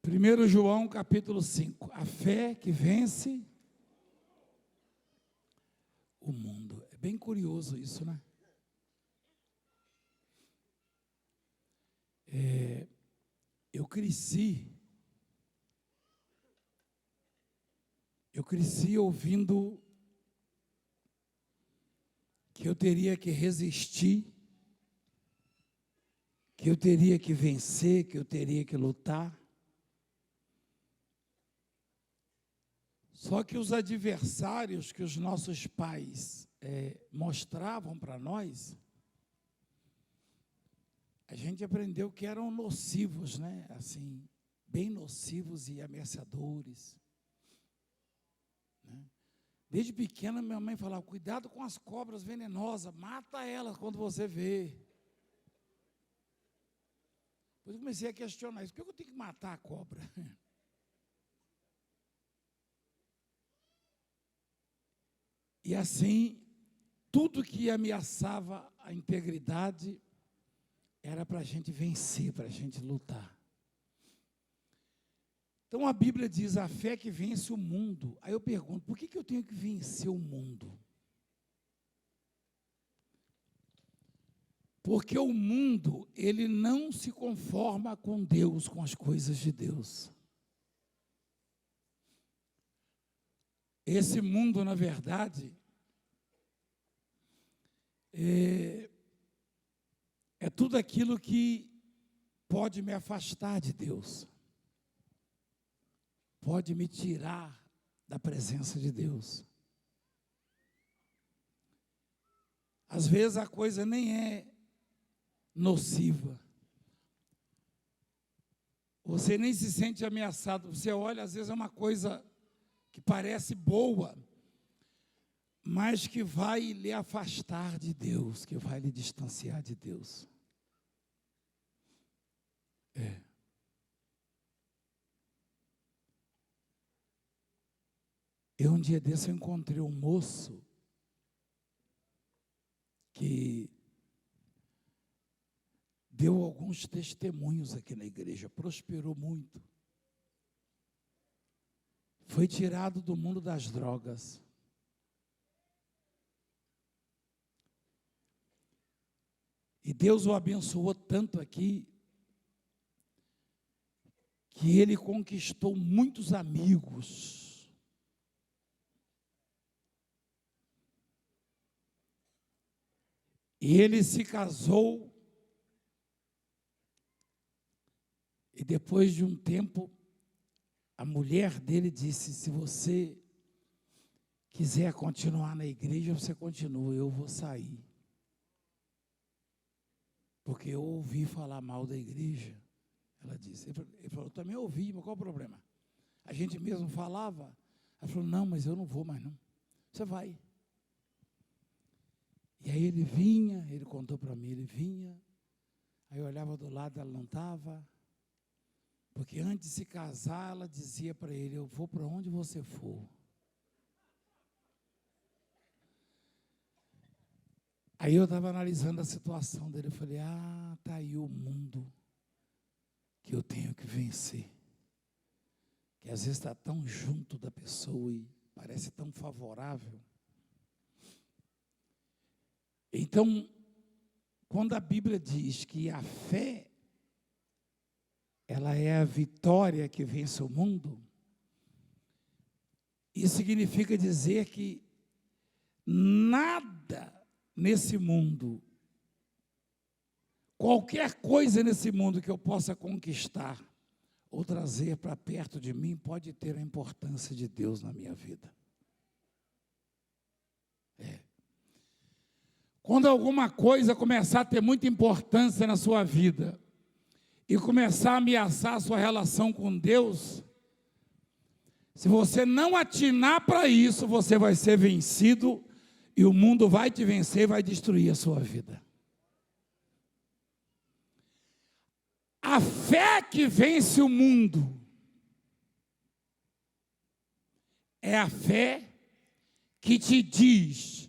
1 João capítulo 5, a fé que vence o mundo. É bem curioso isso, né? Eu cresci ouvindo que eu teria que resistir, que eu teria que vencer, que eu teria que lutar. Só que os adversários que os nossos pais mostravam para nós, a gente aprendeu que eram nocivos, né? Assim, bem nocivos e ameaçadores. Né? Desde pequena, minha mãe falava, cuidado com as cobras venenosas, mata elas quando você vê. Depois eu comecei a questionar isso, por que eu tenho que matar a cobra? E assim, tudo que ameaçava a integridade era para a gente vencer, para a gente lutar. Então a Bíblia diz, a fé que vence o mundo. Aí eu pergunto, por que eu tenho que vencer o mundo? Porque o mundo, ele não se conforma com Deus, com as coisas de Deus. Esse mundo, na verdade, é tudo aquilo que pode me afastar de Deus, pode me tirar da presença de Deus. Às vezes a coisa nem é nociva, você nem se sente ameaçado, você olha, às vezes é uma coisa que parece boa, mas que vai lhe afastar de Deus, que vai lhe distanciar de Deus. Um dia desse eu encontrei um moço que deu alguns testemunhos aqui na igreja, prosperou muito. Foi tirado do mundo das drogas. E Deus o abençoou tanto aqui, que ele conquistou muitos amigos. E ele se casou, e depois de um tempo, a mulher dele disse, se você quiser continuar na igreja, você continua, eu vou sair. Porque eu ouvi falar mal da igreja, ela disse. Ele falou, também ouvi, mas qual o problema? A gente mesmo falava. Ela falou, não, mas eu não vou mais não. Você vai. E aí ele vinha, ele contou para mim, ele vinha, aí eu olhava do lado, ela não estava, porque antes de se casar, ela dizia para ele, eu vou para onde você for. Aí eu estava analisando a situação dele, eu falei, está aí o mundo que eu tenho que vencer. Que às vezes está tão junto da pessoa e parece tão favorável. Então, quando a Bíblia diz que a fé, ela é a vitória que vence o mundo, isso significa dizer que nada nesse mundo, qualquer coisa nesse mundo que eu possa conquistar ou trazer para perto de mim, pode ter a importância de Deus na minha vida. Quando alguma coisa começar a ter muita importância na sua vida e começar a ameaçar a sua relação com Deus, se você não atinar para isso, você vai ser vencido e o mundo vai te vencer e vai destruir a sua vida. A fé que vence o mundo é a fé que te diz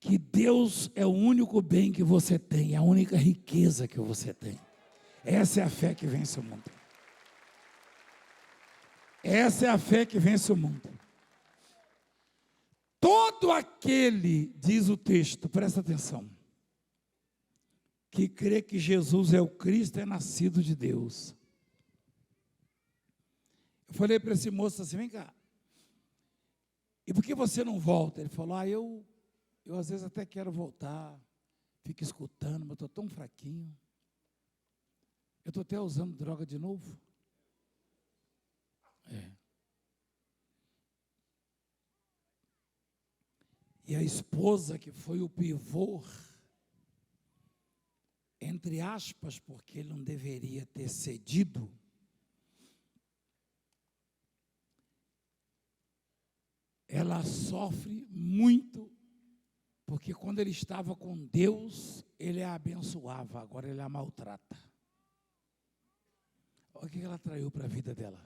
que Deus é o único bem que você tem, a única riqueza que você tem. Essa é a fé que vence o mundo. Essa é a fé que vence o mundo. Todo aquele, diz o texto, presta atenção, que crê que Jesus é o Cristo é nascido de Deus. Eu falei para esse moço assim, vem cá, e por que você não volta? Ele falou, eu às vezes até quero voltar, fico escutando, mas eu estou tão fraquinho. Eu estou até usando droga de novo. E a esposa, que foi o pivô, entre aspas, porque ele não deveria ter cedido, ela sofre muito, porque quando ele estava com Deus, ele a abençoava, agora ele a maltrata. Olha o que ela traiu para a vida dela.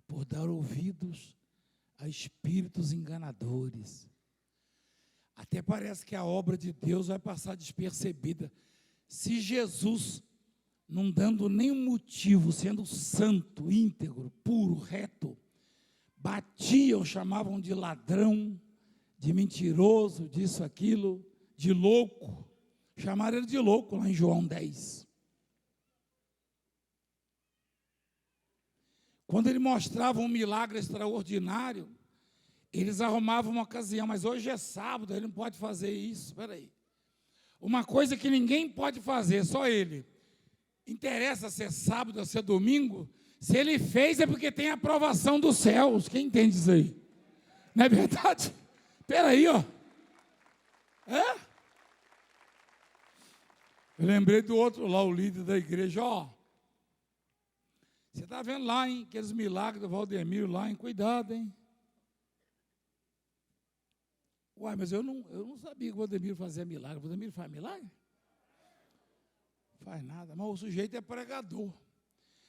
Por dar ouvidos a espíritos enganadores. Até parece que a obra de Deus vai passar despercebida. Se Jesus, não dando nenhum motivo, sendo santo, íntegro, puro, reto, batiam, chamavam de ladrão, de mentiroso, disso, aquilo, de louco. Chamaram ele de louco lá em João 10. Quando ele mostrava um milagre extraordinário, eles arrumavam uma ocasião, mas hoje é sábado, ele não pode fazer isso. Espera aí. Uma coisa que ninguém pode fazer, só ele. Interessa se é sábado ou se é domingo? Se ele fez é porque tem aprovação dos céus. Quem entende isso aí? Não é verdade? Espera aí, ó. Eu lembrei do outro lá, o líder da igreja, ó. Você está vendo lá, hein, aqueles milagres do Valdemiro lá, hein? Cuidado, hein? Uai, mas eu não sabia que o Valdemiro fazia milagre. O Valdemiro faz milagre? Faz nada, mas o sujeito é pregador.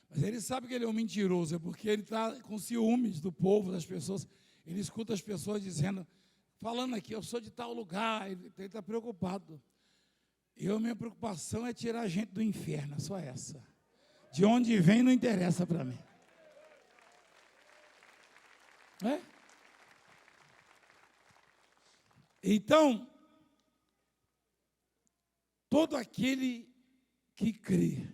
Mas ele sabe que ele é um mentiroso, é porque ele está com ciúmes do povo, das pessoas. Ele escuta as pessoas dizendo, falando aqui, eu sou de tal lugar, ele está preocupado. Minha preocupação é tirar a gente do inferno, é só essa. De onde vem não interessa para mim. Então, todo aquele que crê,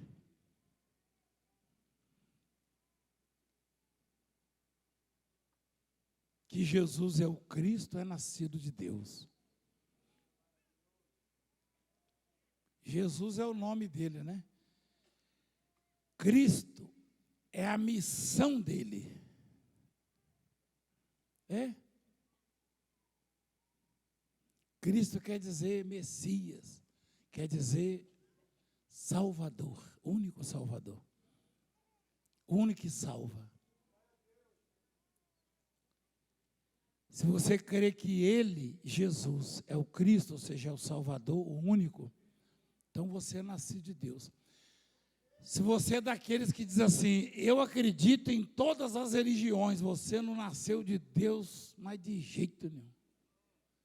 que Jesus é o Cristo, é nascido de Deus. Jesus é o nome dele, né? Cristo é a missão dele. Cristo quer dizer Messias, quer dizer Salvador, único Salvador, único que salva. Se você crê que ele, Jesus, é o Cristo, ou seja, é o Salvador, o único, então você é nascido de Deus. Se você é daqueles que diz assim, eu acredito em todas as religiões, você não nasceu de Deus, mas de jeito nenhum.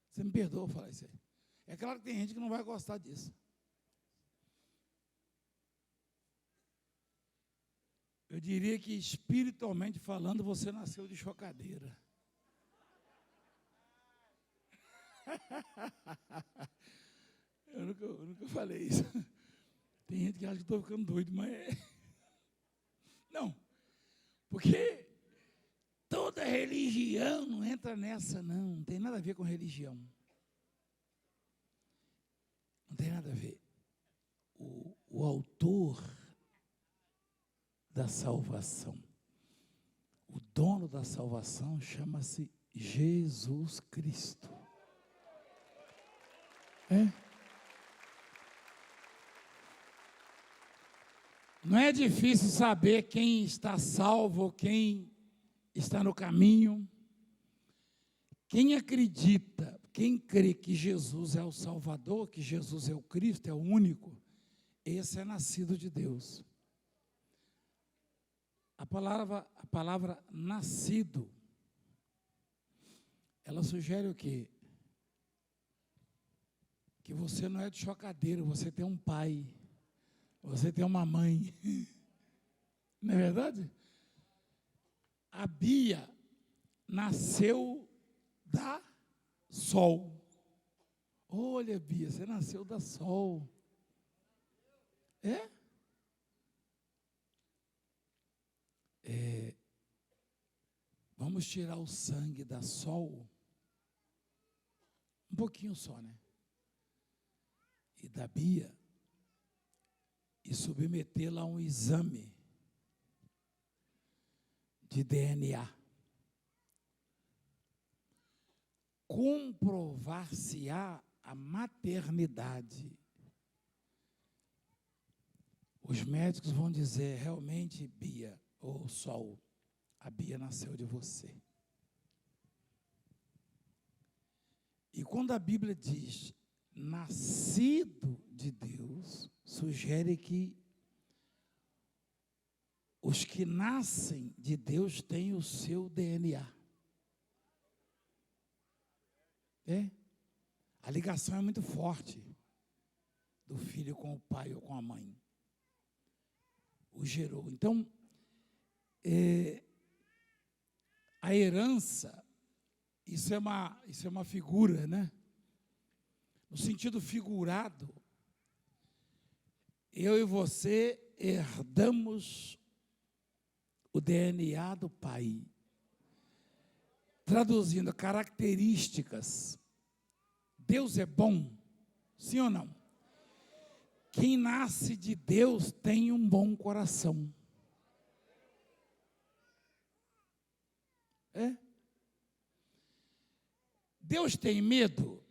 Você me perdoa falar isso aí. É claro que tem gente que não vai gostar disso. Eu diria que espiritualmente falando, você nasceu de chocadeira. Eu nunca falei isso. Tem gente que acha que estou ficando doido, mas não, porque toda religião não entra nessa, não tem nada a ver com religião. Não tem nada a ver. O autor da salvação, o dono da salvação chama-se Jesus Cristo. Não é difícil saber quem está salvo, quem está no caminho. Quem acredita, quem crê que Jesus é o Salvador, que Jesus é o Cristo, é o único, esse é nascido de Deus. A palavra nascido, ela sugere o quê? Que você não é de chocadeiro, você tem um pai. Você tem uma mãe, não é verdade? A Bia nasceu da Sol. Olha, Bia, você nasceu da Sol. Vamos tirar o sangue da Sol. Um pouquinho só, né? E da Bia. E submetê-la a um exame de DNA. Comprovar-se-á a maternidade. Os médicos vão dizer, realmente, Bia, ou Sol, a Bia nasceu de você. E quando a Bíblia diz nascido de Deus, sugere que os que nascem de Deus têm o seu DNA. A ligação é muito forte do filho com o pai ou com a mãe. O gerou. Então, a herança, isso é uma figura, né? No sentido figurado, eu e você herdamos o DNA do pai. Traduzindo, características. Deus é bom? Sim ou não? Quem nasce de Deus tem um bom coração. Deus tem medo?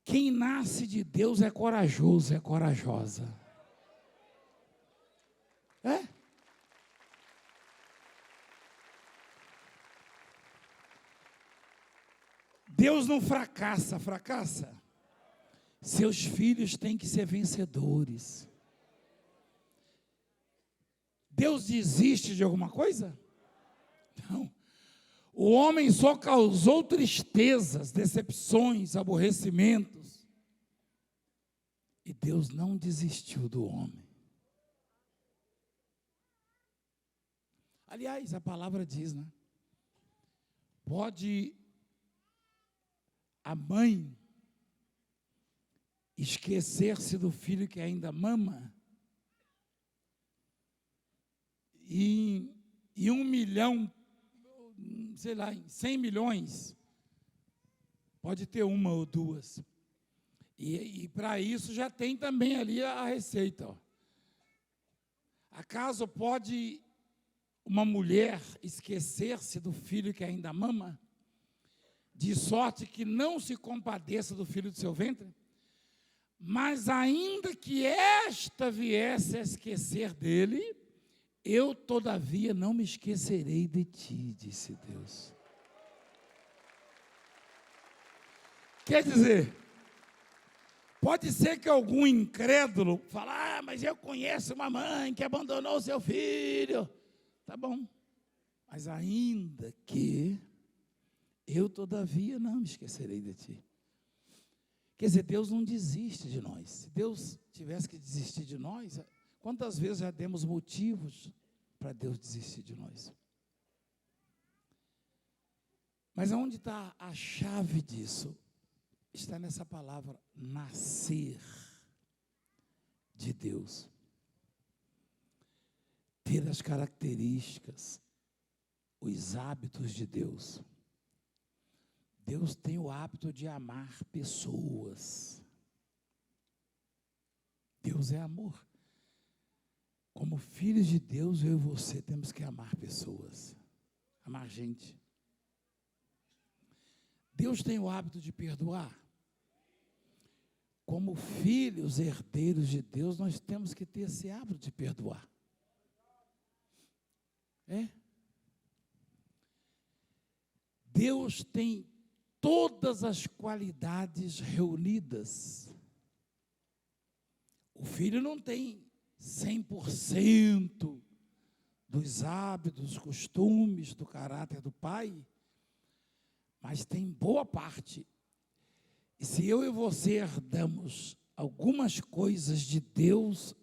Quem nasce de Deus é corajoso, é corajosa. Deus não fracassa, fracassa? Seus filhos têm que ser vencedores. Deus desiste de alguma coisa? Não. O homem só causou tristezas, decepções, aborrecimentos. E Deus não desistiu do homem. Aliás, a palavra diz, né? Pode a mãe esquecer-se do filho que ainda mama? E 1 milhão, sei lá, em 100 milhões, pode ter uma ou duas. E para isso já tem também ali a receita. Acaso pode uma mulher esquecer-se do filho que ainda mama? De sorte que não se compadeça do filho do seu ventre? Mas ainda que esta viesse a esquecer dele, eu, todavia, não me esquecerei de ti, disse Deus. Quer dizer, pode ser que algum incrédulo fale, mas eu conheço uma mãe que abandonou o seu filho. Tá bom, mas ainda que eu, todavia, não me esquecerei de ti. Quer dizer, Deus não desiste de nós. Se Deus tivesse que desistir de nós, quantas vezes já demos motivos para Deus desistir de nós? Mas aonde está a chave disso? Está nessa palavra, nascer de Deus. Ter as características, os hábitos de Deus. Deus tem o hábito de amar pessoas. Deus é amor. Como filhos de Deus, eu e você temos que amar pessoas. Amar gente. Deus tem o hábito de perdoar. Como filhos herdeiros de Deus, nós temos que ter esse hábito de perdoar. Deus tem todas as qualidades reunidas. O filho não tem 100% dos hábitos, costumes, do caráter do pai, mas tem boa parte. E se eu e você herdamos algumas coisas de Deus,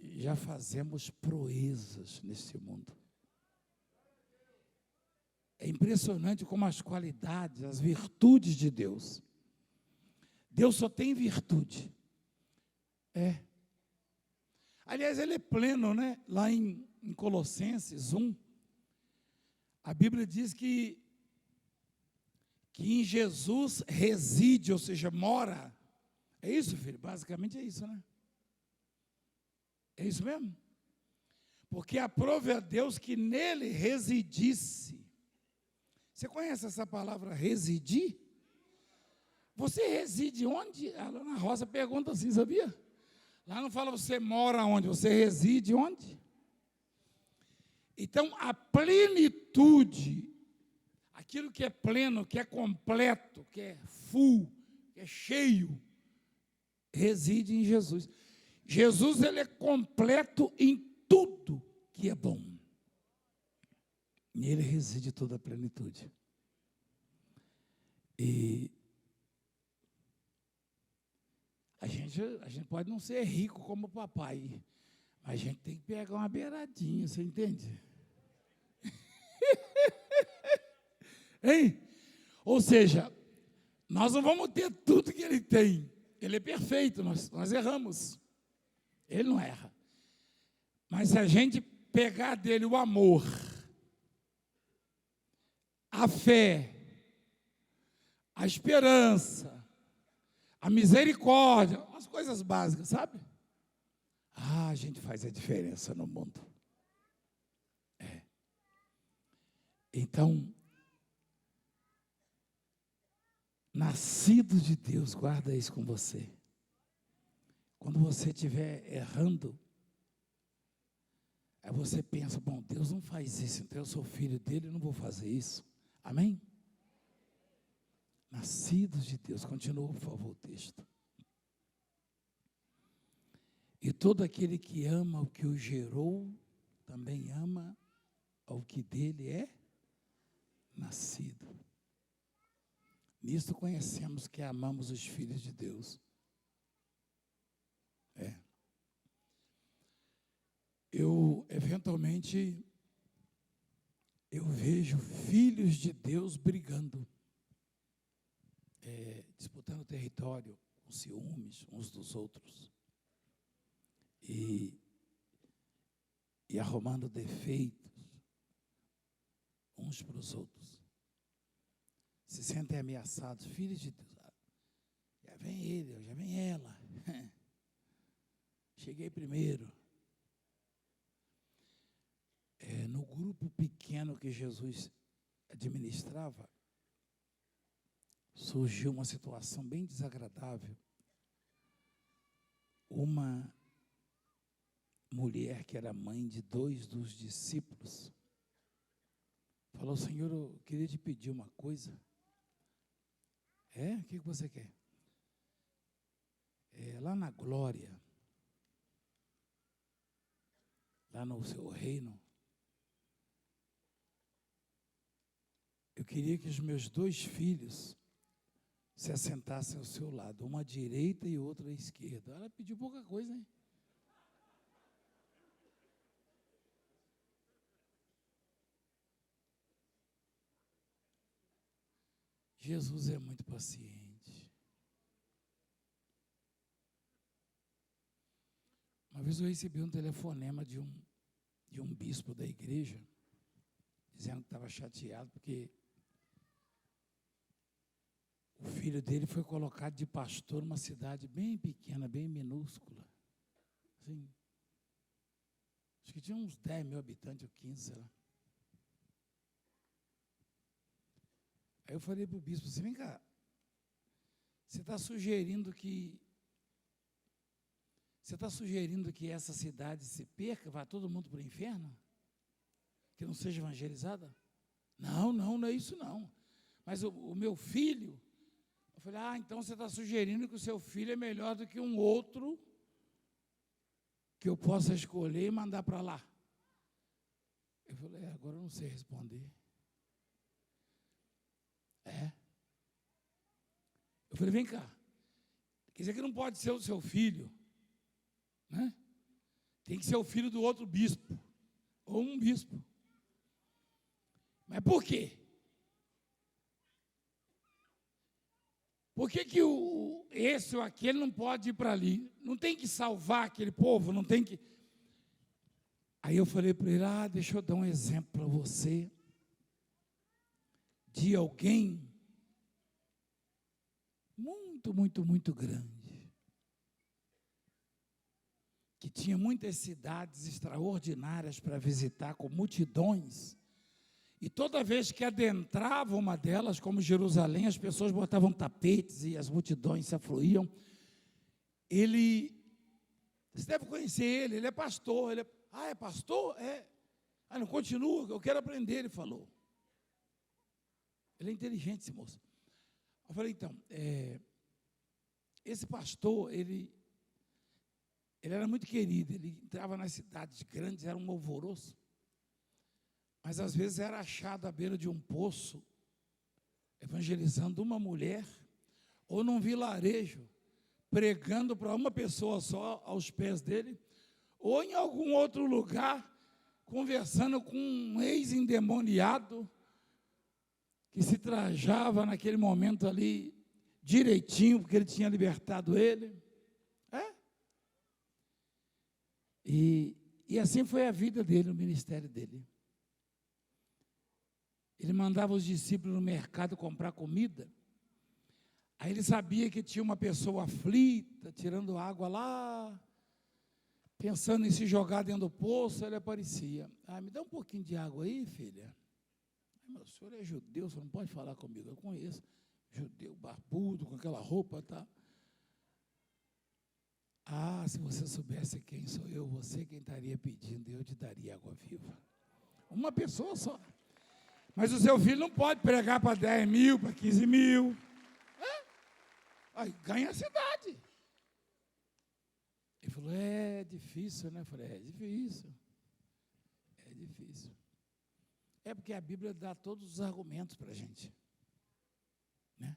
já fazemos proezas nesse mundo. É impressionante como as qualidades, as virtudes de Deus. Deus só tem virtude. Aliás, ele é pleno, né? Lá em Colossenses 1, a Bíblia diz que em Jesus reside, ou seja, mora. É isso, filho? Basicamente é isso, né? É isso mesmo? Porque aprove a Deus que nele residisse. Você conhece essa palavra residir? Você reside onde? A Ana Rosa pergunta assim, sabia? Lá não fala você mora onde, você reside onde? Então, a plenitude, aquilo que é pleno, que é completo, que é full, que é cheio, reside em Jesus. Jesus, ele é completo em tudo que é bom. Nele reside toda a plenitude. E a gente pode não ser rico como o papai, mas a gente tem que pegar uma beiradinha, você entende? Hein? Ou seja, nós não vamos ter tudo que ele tem. Ele é perfeito, nós erramos. Ele não erra. Mas se a gente pegar dele o amor, a fé, a esperança, a misericórdia, as coisas básicas, sabe? A gente faz a diferença no mundo. Então, nascido de Deus, guarda isso com você. Quando você estiver errando, aí você pensa, bom, Deus não faz isso, então eu sou filho dele, eu não vou fazer isso. Amém? Nascidos de Deus, continua, por favor, o texto. E todo aquele que ama o que o gerou, também ama ao que dele é nascido. Nisto conhecemos que amamos os filhos de Deus. Eventualmente, eu vejo filhos de Deus brigando, disputando território, com ciúmes uns dos outros, e arrumando defeitos uns para os outros. Se sentem ameaçados, filhos de Deus. Já vem ele, já vem ela. Cheguei primeiro. No grupo pequeno que Jesus administrava, surgiu uma situação bem desagradável. Uma mulher que era mãe de 2 dos discípulos falou: Senhor, eu queria te pedir uma coisa. O que você quer? Lá na glória, lá no seu reino, eu queria que os meus 2 filhos se assentassem ao seu lado, uma à direita e outra à esquerda. Ela pediu pouca coisa, hein? Jesus é muito paciente. Uma vez eu recebi um telefonema de um bispo da igreja, dizendo que estava chateado porque o filho dele foi colocado de pastor numa cidade bem pequena, bem minúscula. Assim, acho que tinha uns 10 mil habitantes, ou 15, sei lá. Aí eu falei para o bispo assim: vem cá, você está sugerindo que essa cidade se perca, vá todo mundo para o inferno? Que não seja evangelizada? Não é isso não. Mas o meu filho, eu falei: então você está sugerindo que o seu filho é melhor do que um outro que eu possa escolher e mandar para lá? Eu falei: agora eu não sei responder. Eu falei: vem cá, quer dizer que não pode ser o seu filho, né? Tem que ser o filho do outro bispo, ou um bispo. Mas por quê? Por que esse ou aquele não pode ir para ali? Não tem que salvar aquele povo, não tem que... Aí eu falei para ele, deixa eu dar um exemplo para você de alguém muito, muito, muito grande, que tinha muitas cidades extraordinárias para visitar, com multidões, e toda vez que adentrava uma delas, como Jerusalém, as pessoas botavam tapetes e as multidões se afluíam. Você deve conhecer ele é pastor. É pastor? É. Não, continua, eu quero aprender, ele falou. Ele é inteligente, esse moço. Eu falei, então, esse pastor, ele era muito querido, ele entrava nas cidades grandes, era um alvoroço, mas às vezes era achado à beira de um poço, evangelizando uma mulher, ou num vilarejo, pregando para uma pessoa só aos pés dele, ou em algum outro lugar, conversando com um ex-endemoniado, que se trajava naquele momento ali, direitinho, porque ele tinha libertado ele. E assim foi a vida dele, o ministério dele. Ele mandava os discípulos no mercado comprar comida. Aí ele sabia que tinha uma pessoa aflita, tirando água lá, pensando em se jogar dentro do poço. Ele aparecia. Me dá um pouquinho de água aí, filha. Mas o senhor é judeu, você não pode falar comigo. Eu conheço. Judeu, barbudo, com aquela roupa, tá? Se você soubesse quem sou eu, você quem estaria pedindo, eu te daria água viva. Uma pessoa só. Mas o seu filho não pode pregar para 10 mil, para 15 mil. Aí ganha a cidade. Ele falou, é difícil, né? Eu falei, é difícil. É difícil. É porque a Bíblia dá todos os argumentos para a gente. Né?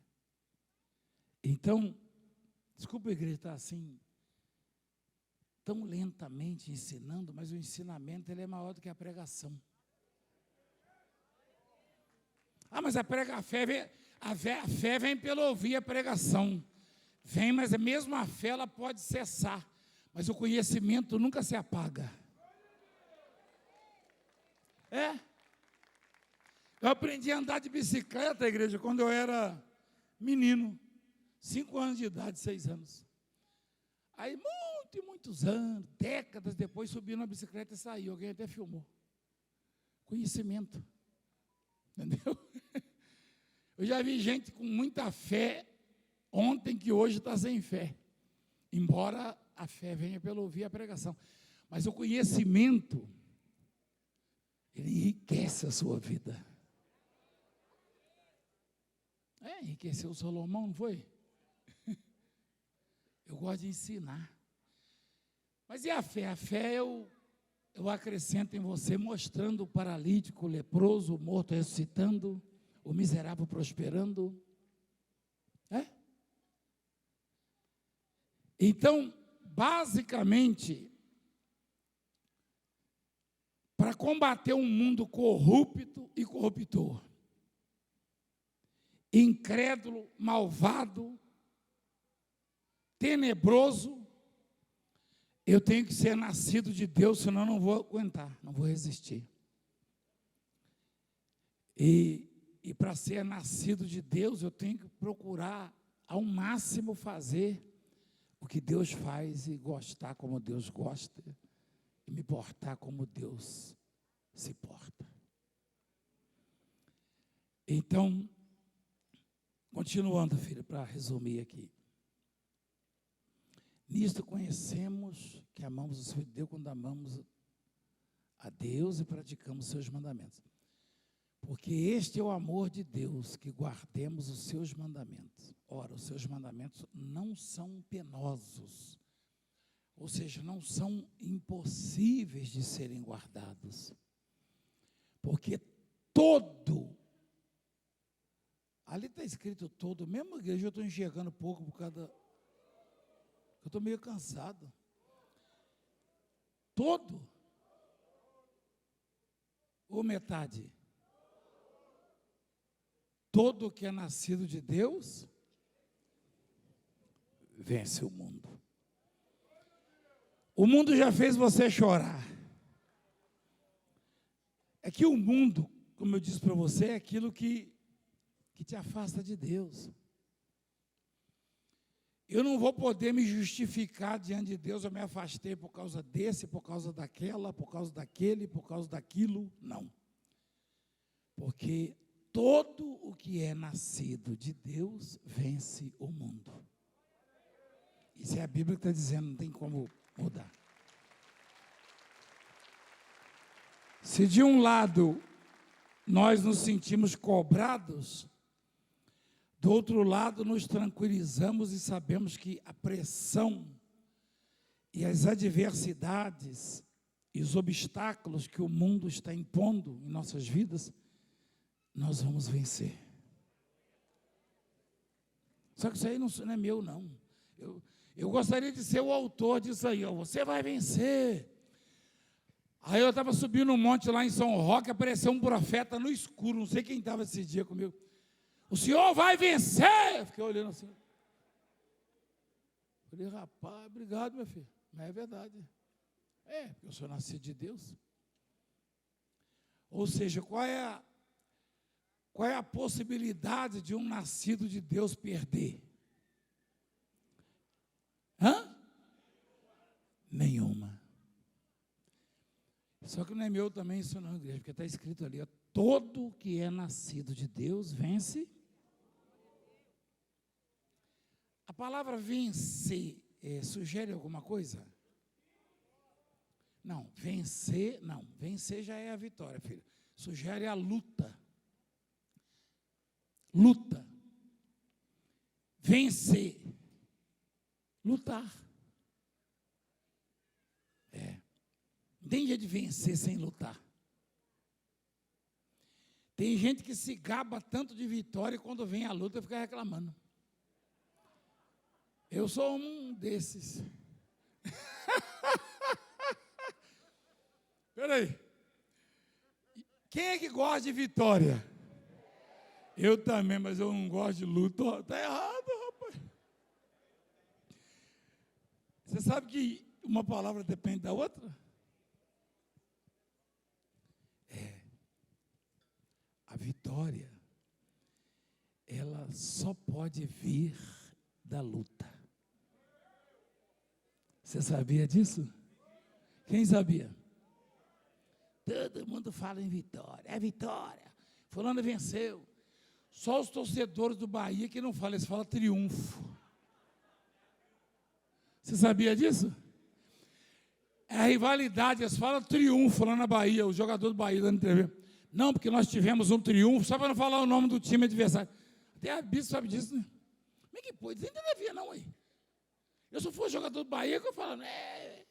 Então, desculpa a igreja estar assim, tão lentamente ensinando, mas o ensinamento ele é maior do que a pregação. Mas a fé vem pelo ouvir a pregação. Vem, mas mesmo a fé ela pode cessar, mas o conhecimento nunca se apaga. Eu aprendi a andar de bicicleta, igreja, quando eu era menino, 5 anos de idade, 6 anos. Aí, muitos anos, décadas depois, subi na bicicleta e saí. Alguém até filmou. Conhecimento. Entendeu? Eu já vi gente com muita fé ontem que hoje está sem fé. Embora a fé venha pelo ouvir a pregação. Mas o conhecimento, ele enriquece a sua vida. Enriqueceu o Salomão, não foi? Eu gosto de ensinar. Mas e a fé? A fé eu acrescento em você, mostrando o paralítico, o leproso, o morto ressuscitando, o miserável prosperando. Então, basicamente, para combater um mundo corrupto e corruptor, incrédulo, malvado, tenebroso, eu tenho que ser nascido de Deus, senão não vou aguentar, não vou resistir. E para ser nascido de Deus, eu tenho que procurar ao máximo fazer o que Deus faz e gostar como Deus gosta e me portar como Deus se porta. Então, continuando, filha, para resumir aqui. Nisto conhecemos que amamos o Filho de Deus quando amamos a Deus e praticamos seus mandamentos. Porque este é o amor de Deus, que guardemos os seus mandamentos. Ora, os seus mandamentos não são penosos, ou seja, não são impossíveis de serem guardados. Porque ali está escrito todo, mesmo igreja eu estou enxergando pouco por causa da... Eu estou meio cansado. Todo? Ou metade? Todo que é nascido de Deus vence o mundo. O mundo já fez você chorar. É que o mundo, como eu disse para você, é aquilo que te afasta de Deus. Eu não vou poder me justificar diante de Deus, eu me afastei por causa desse, por causa daquela, por causa daquele, por causa daquilo, não. Porque todo o que é nascido de Deus vence o mundo. Isso é a Bíblia que está dizendo, não tem como mudar. Se de um lado nós nos sentimos cobrados, do outro lado nos tranquilizamos e sabemos que a pressão e as adversidades e os obstáculos que o mundo está impondo em nossas vidas, nós vamos vencer. Só que isso aí não é meu, não. Eu gostaria de ser o autor disso aí, ó, você vai vencer. Aí eu estava subindo um monte lá em São Roque, apareceu um profeta no escuro, não sei quem estava esse dia comigo. O senhor vai vencer! Eu fiquei olhando assim. Falei, rapaz, obrigado, meu filho. Mas é verdade. Porque eu sou nascido de Deus. Ou seja, qual é a possibilidade de um nascido de Deus perder? Nenhuma. Só que não é meu também isso não, igreja, porque está escrito ali, ó, todo que é nascido de Deus vence. A palavra vencer sugere alguma coisa? Não, vencer já é a vitória, filho. Sugere a luta. Luta. Vencer. Lutar. Não tem jeito de vencer sem lutar. Tem gente que se gaba tanto de vitória e quando vem a luta fica reclamando. Eu sou um desses. Espera aí. Quem é que gosta de vitória? Eu também, mas eu não gosto de luta. Está errado, rapaz. Você sabe que uma palavra depende da outra? A vitória, ela só pode vir da luta. Você sabia disso? Quem sabia? Todo mundo fala em vitória. É vitória. Fulano venceu. Só os torcedores do Bahia que não falam, eles falam triunfo. Você sabia disso? É a rivalidade, eles falam triunfo lá na Bahia, o jogador do Bahia dando entrevista. Não, porque nós tivemos um triunfo, só para não falar o nome do time adversário. Até a Bispo sabe disso, né? Como é que pode? Ainda não havia, não, aí. Eu só fui jogador do Bahia, que eu falo,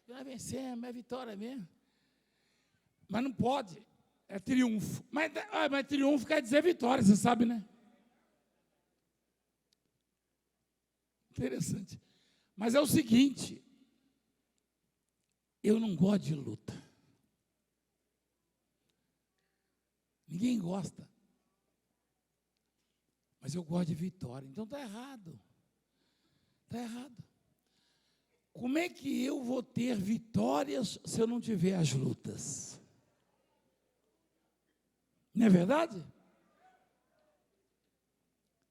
nós vencemos, é vitória mesmo. Mas não pode, é triunfo. Mas triunfo quer dizer vitória, você sabe, né? Interessante. Mas é o seguinte, eu não gosto de luta. Ninguém gosta. Mas eu gosto de vitória. Então está errado. Está errado. Como é que eu vou ter vitórias se eu não tiver as lutas? Não é verdade?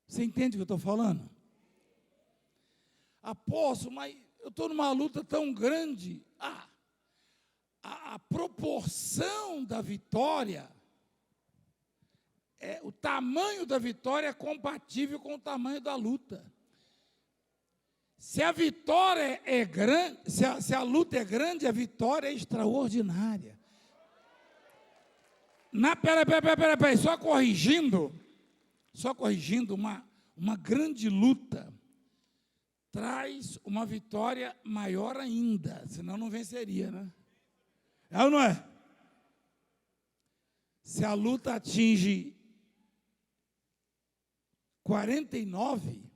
Você entende o que eu estou falando? Apóstolo, mas eu estou numa luta tão grande. A proporção da vitória, o tamanho da vitória é compatível com o tamanho da luta. Se a vitória é grande, se a luta é grande, a vitória é extraordinária. Peraí, só corrigindo, uma grande luta traz uma vitória maior ainda, senão não venceria, né? É ou não é? Se a luta atinge 49,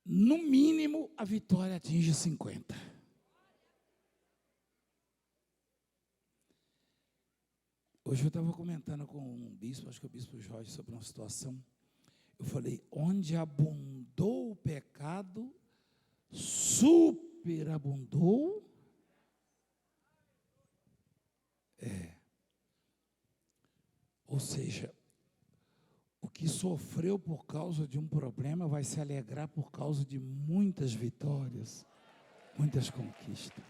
no mínimo a vitória atinge 50. Hoje eu estava comentando com um bispo, acho que é o bispo Jorge, sobre uma situação. Eu falei, onde abundou o pecado, superabundou. Ou seja, o que sofreu por causa de um problema vai se alegrar por causa de muitas vitórias, muitas conquistas.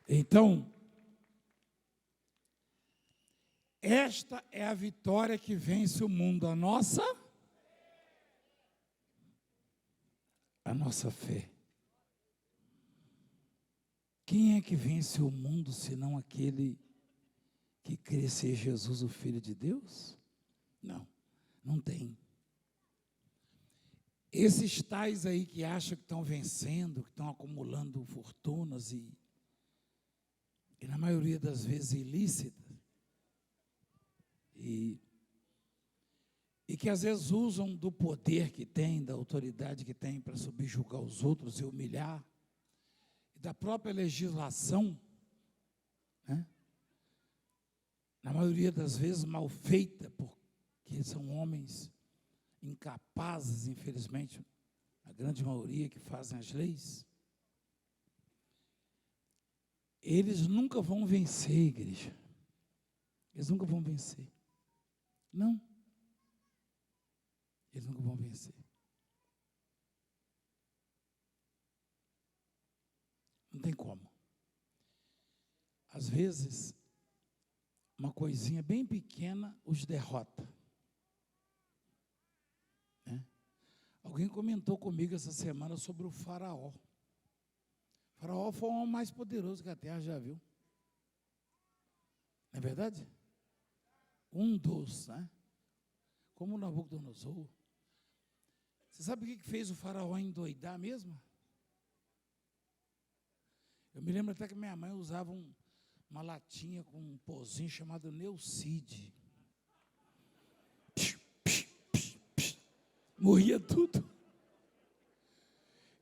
Então, esta é a vitória que vence o mundo, a nossa fé. Quem é que vence o mundo, senão aquele que crê ser Jesus, o Filho de Deus? Não, não tem. Esses tais aí que acham que estão vencendo, que estão acumulando fortunas e na maioria das vezes ilícitas, e que às vezes usam do poder que tem, da autoridade que tem para subjugar os outros e humilhar, e da própria legislação, né? Na maioria das vezes mal feita, porque são homens incapazes, infelizmente, a grande maioria que fazem as leis. Eles nunca vão vencer, igreja. Eles nunca vão vencer. Não. Eles nunca vão vencer. Não tem como. Às vezes, uma coisinha bem pequena os derrota. Né? Alguém comentou comigo essa semana sobre o faraó. O faraó foi o homem mais poderoso que a terra já viu. Não é verdade? Um dos, né? Como Nabucodonosor. Você sabe o que fez o faraó endoidar mesmo? Eu me lembro até que minha mãe usava uma latinha com um pozinho chamado Neucid. Morria tudo.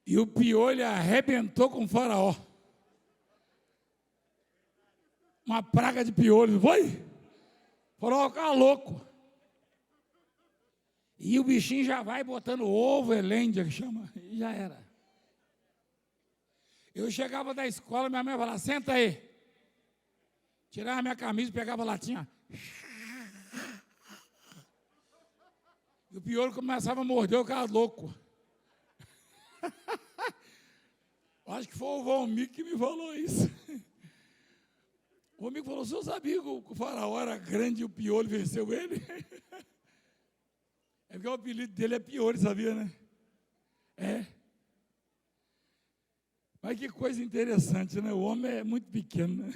E o piolho arrebentou com o faraó. Uma praga de piolho, não foi? O faraó ficava louco. E o bichinho já vai botando ovo, elêndia, que chama, e já era. Eu chegava da escola, minha mãe falava, senta aí. Tirava minha camisa, pegava a latinha. E o piolho começava a morder, eu ficava louco. Acho que foi o Valmir que me falou isso. O Valmir falou, o senhor sabia que o faraó era grande e o piolho venceu ele? É porque o apelido dele é piolho, sabia, né? É. Mas que coisa interessante, né? O homem é muito pequeno, né?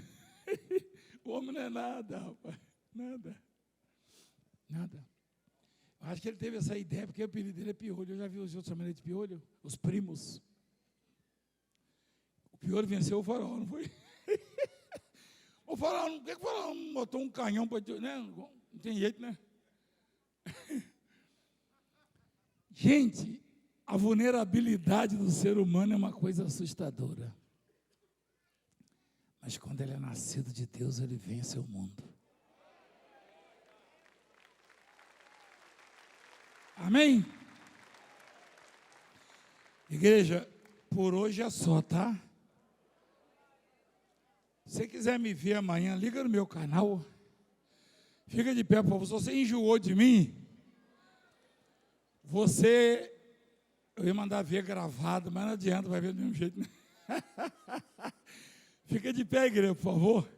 O homem não é nada, rapaz. Nada. Nada. Eu acho que ele teve essa ideia, porque o apelido dele é piolho. Eu já vi os outros chamando ele de piolho, os primos. O piolho venceu o faraó, não foi? O faraó, por que o faraó não botou um canhão para... Né? Não tem jeito, né? Gente, a vulnerabilidade do ser humano é uma coisa assustadora. Mas quando ele é nascido de Deus, ele vence o mundo. Amém? Igreja, por hoje é só, tá? Se você quiser me ver amanhã, liga no meu canal. Fica de pé, por favor. Se você enjoou de mim, eu ia mandar ver gravado, mas não adianta, vai ver do mesmo jeito, né? Fica de pé, igreja, por favor.